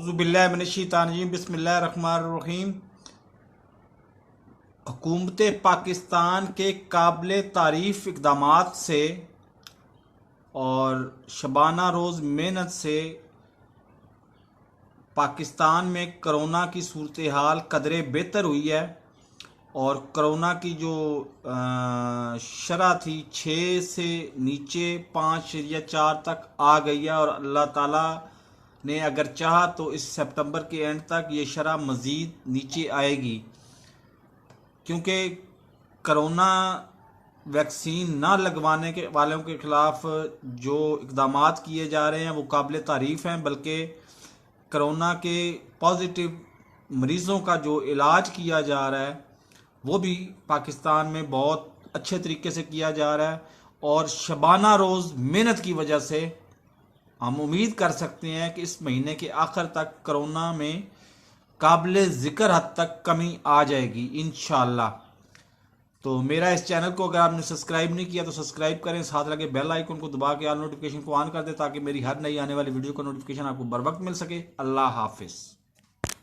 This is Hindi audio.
उज़ुबिल्लाहिमिनश्शैतानिर्रजीम बिस्मिल्लाहिर्रहमानिर्रहीम। हुकूमत पाकिस्तान के काबिल तारीफ़ इक़दामात से और शबाना रोज़ मेहनत से पाकिस्तान में करोना की सूरत हाल कदरे बेहतर हुई है और करोना की जो शरह थी 6 से नीचे 5 या 4 तक आ गई है और अल्लाह ताला ने अगर चाहा तो इस सितंबर के एंड तक ये शरह मज़ीद नीचे आएगी, क्योंकि करोना वैक्सीन ना लगवाने के वालों के ख़िलाफ़ जो इक़दामात किए जा रहे हैं वो काबिल तारीफ़ हैं। बल्कि करोना के पॉजिटिव मरीज़ों का जो इलाज किया जा रहा है वो भी पाकिस्तान में बहुत अच्छे तरीके से किया जा रहा है और शबाना रोज़ मेहनत की वजह से हम उम्मीद कर सकते हैं कि इस महीने के आखिर तक करोना में काबिल ज़िक्र हद तक कमी आ जाएगी इंशाअल्लाह। तो मेरा इस चैनल को अगर आपने सब्सक्राइब नहीं किया तो सब्सक्राइब करें, साथ लगे बेल आइकन को दबा के ऑल नोटिफिकेशन को ऑन कर दें ताकि मेरी हर नई आने वाली वीडियो का नोटिफिकेशन आपको बर वक्त मिल सके। अल्लाह हाफिज़।